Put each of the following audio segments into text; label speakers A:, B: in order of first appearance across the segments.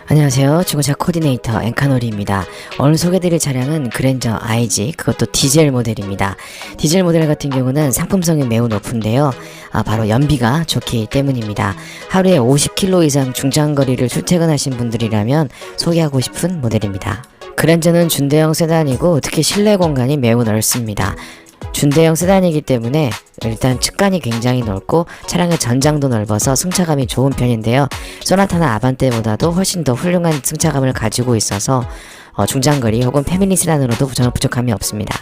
A: 안녕하세요. 중고차 코디네이터 엔카노리입니다. 오늘 소개드릴 차량은 그랜저 IG, 그것도 디젤 모델입니다. 디젤 모델 같은 경우는 상품성이 매우 높은데요. 바로 연비가 좋기 때문입니다. 하루에 50km 이상 중장거리를 출퇴근하신 분들이라면 소개하고 싶은 모델입니다. 그랜저는 준대형 세단이고 특히 실내 공간이 매우 넓습니다. 준대형 세단이기 때문에 일단 측간이 굉장히 넓고 차량의 전장도 넓어서 승차감이 좋은 편인데요. 소나타나 아반떼보다도 훨씬 더 훌륭한 승차감을 가지고 있어서 중장거리 혹은 패밀리 세단으로도 전혀 부족함이 없습니다.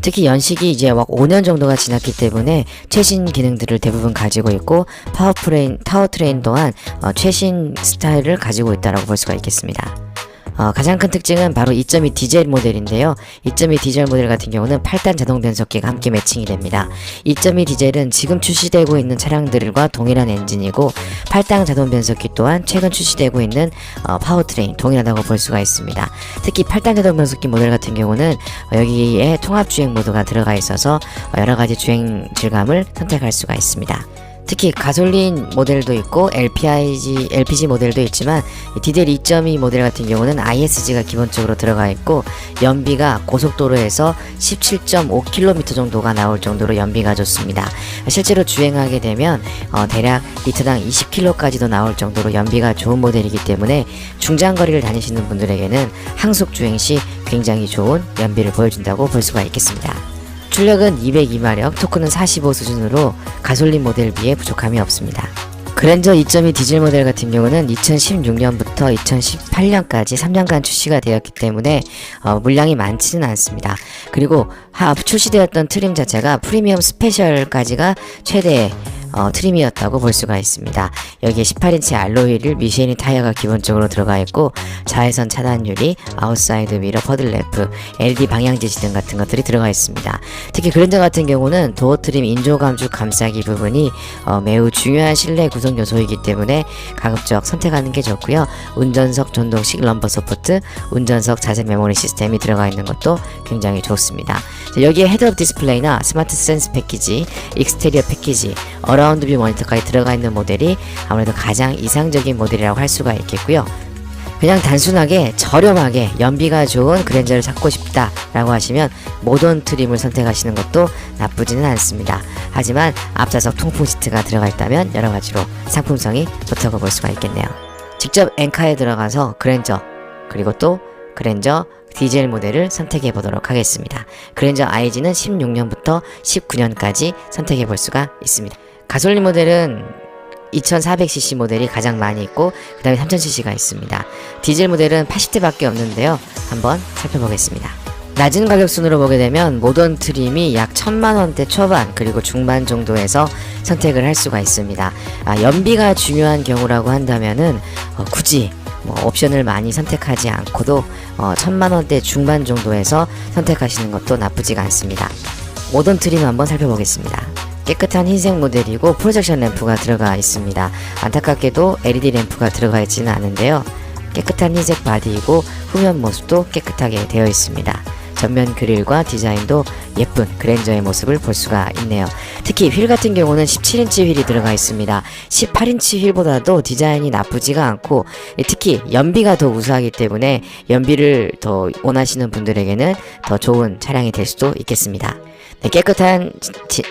A: 특히 연식이 이제 막 5년 정도가 지났기 때문에 최신 기능들을 대부분 가지고 있고 파워트레인 또한 최신 스타일을 가지고 있다고 볼 수가 있겠습니다. 가장 큰 특징은 바로 2.2 디젤 모델인데요. 2.2 디젤 모델 같은 경우는 8단 자동 변속기가 함께 매칭이 됩니다. 2.2 디젤은 지금 출시되고 있는 차량들과 동일한 엔진이고 8단 자동 변속기 또한 최근 출시되고 있는 파워트레인 동일하다고 볼 수가 있습니다. 특히 8단 자동 변속기 모델 같은 경우는 여기에 통합 주행 모드가 들어가 있어서 여러가지 주행 질감을 선택할 수가 있습니다. 특히 가솔린 모델도 있고 LPG 모델도 있지만 디젤 2.2 모델 같은 경우는 ISG가 기본적으로 들어가 있고 연비가 고속도로에서 17.5km 정도가 나올 정도로 연비가 좋습니다. 실제로 주행하게 되면 대략 리터당 20km까지도 나올 정도로 연비가 좋은 모델이기 때문에 중장거리를 다니시는 분들에게는 항속 주행 시 굉장히 좋은 연비를 보여준다고 볼 수가 있겠습니다. 출력은 202마력, 토크는 45 수준으로 가솔린 모델 비해 부족함이 없습니다. 그랜저 2.2 디젤 모델 같은 경우는 2016년부터 2018년까지 3년간 출시가 되었기 때문에 물량이 많지는 않습니다. 그리고 출시되었던 트림 자체가 프리미엄 스페셜까지가 최대 트림이었다고 볼 수가 있습니다. 여기에 18인치 알로이를 미쉐린 타이어가 기본적으로 들어가 있고 자외선 차단 유리, 아웃사이드 미러, 퍼들램프, LED 방향 지시 등 같은 것들이 들어가 있습니다. 특히 그랜저 같은 경우는 도어 트림 인조 감축 감싸기 부분이 매우 중요한 실내 구성 요소이기 때문에 가급적 선택하는 게 좋고요. 운전석 전동식 럼버 서포트, 운전석 자세 메모리 시스템이 들어가 있는 것도 굉장히 좋습니다. 여기에 헤드업 디스플레이나 스마트 센스 패키지, 익스테리어 패키지, 어라운드 뷰 모니터까지 들어가 있는 모델이 아무래도 가장 이상적인 모델이라고 할 수가 있겠고요. 그냥 단순하게 저렴하게 연비가 좋은 그랜저를 찾고 싶다 라고 하시면 모던 트림을 선택하시는 것도 나쁘지는 않습니다. 하지만 앞좌석 통풍 시트가 들어가 있다면 여러가지로 상품성이 좋다고 볼 수가 있겠네요. 직접 엔카에 들어가서 그랜저 그리고 또 그랜저 디젤 모델을 선택해 보도록 하겠습니다. 그랜저 IG는 16년부터 19년까지 선택해 볼 수가 있습니다. 가솔린 모델은 2400cc 모델이 가장 많이 있고 그 다음에 3000cc가 있습니다. 디젤 모델은 80대밖에 없는데요. 한번 살펴보겠습니다. 낮은 가격 순으로 보게 되면 모던 트림이 약 1000만원대 초반 그리고 중반 정도에서 선택을 할 수가 있습니다. 연비가 중요한 경우라고 한다면은 굳이 옵션을 많이 선택하지 않고도 1000만원대 중반 정도에서 선택하시는 것도 나쁘지가 않습니다. 모던 트림 한번 살펴보겠습니다. 깨끗한 흰색 모델이고 프로젝션 램프가 들어가 있습니다. 안타깝게도 LED 램프가 들어가 있지는 않은데요. 깨끗한 흰색 바디이고 후면 모습도 깨끗하게 되어 있습니다. 전면 그릴과 디자인도 예쁜 그랜저의 모습을 볼 수가 있네요. 특히 휠 같은 경우는 17인치 휠이 들어가 있습니다. 18인치 휠보다도 디자인이 나쁘지가 않고 특히 연비가 더 우수하기 때문에 연비를 더 원하시는 분들에게는 더 좋은 차량이 될 수도 있겠습니다. 깨끗한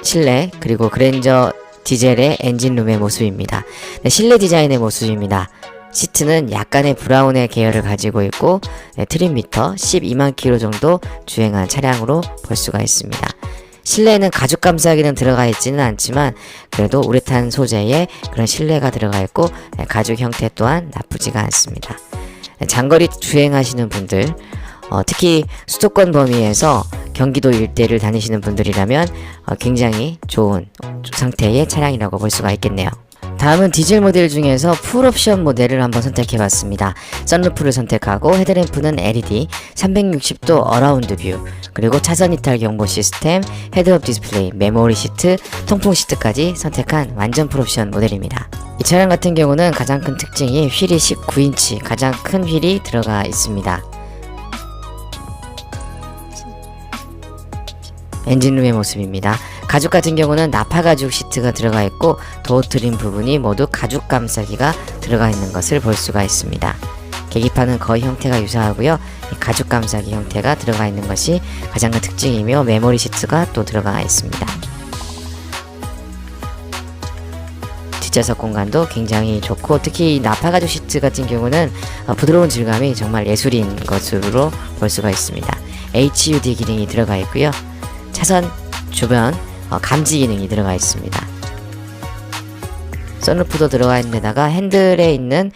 A: 실내 그리고 그랜저 디젤의 엔진룸의 모습입니다. 실내 디자인의 모습입니다. 시트는 약간의 브라운의 계열을 가지고 있고 트림 미터 12만 킬로 정도 주행한 차량으로 볼 수가 있습니다. 실내에는 가죽 감싸기는 들어가 있지는 않지만 그래도 우레탄 소재의 그런 실내가 들어가 있고 가죽 형태 또한 나쁘지가 않습니다. 장거리 주행하시는 분들 특히 수도권 범위에서 경기도 일대를 다니시는 분들이라면 굉장히 좋은 상태의 차량이라고 볼 수가 있겠네요. 다음은 디젤 모델 중에서 풀옵션 모델을 한번 선택해봤습니다. 선루프를 선택하고 헤드램프는 LED, 360도 어라운드 뷰, 그리고 차선 이탈 경보 시스템, 헤드업 디스플레이, 메모리 시트, 통풍 시트까지 선택한 완전 풀옵션 모델입니다. 이 차량 같은 경우는 가장 큰 특징이 휠이 19인치 가장 큰 휠이 들어가 있습니다. 엔진룸의 모습입니다. 가죽 같은 경우는 나파 가죽 시트가 들어가 있고 도어 트림 부분이 모두 가죽 감싸기가 들어가 있는 것을 볼 수가 있습니다. 계기판은 거의 형태가 유사하고요. 가죽 감싸기 형태가 들어가 있는 것이 가장 큰 특징이며 메모리 시트가 또 들어가 있습니다. 뒷좌석 공간도 굉장히 좋고, 특히 이 나파 가죽 시트 같은 경우는 부드러운 질감이 정말 예술인 것으로 볼 수가 있습니다. HUD 기능이 들어가 있고요. 차선 주변 감지 기능이 들어가 있습니다. 선루프도 들어가 있는 데다가 핸들에 있는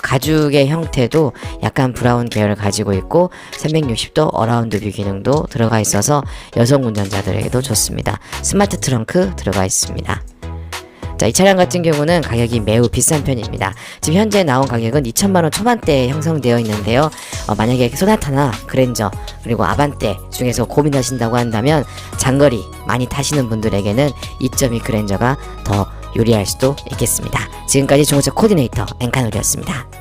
A: 가죽의 형태도 약간 브라운 계열을 가지고 있고 360도 어라운드 뷰 기능도 들어가 있어서 여성 운전자들에게도 좋습니다. 스마트 트렁크 들어가 있습니다. 자, 이 차량 같은 경우는 가격이 매우 비싼 편입니다. 지금 현재 나온 가격은 2천만원 초반대에 형성되어 있는데요. 만약에 소나타나 그랜저 그리고 아반떼 중에서 고민하신다고 한다면 장거리 많이 타시는 분들에게는 2.2 그랜저가 더 유리할 수도 있겠습니다. 지금까지 중고차 코디네이터 엔카놀이었습니다.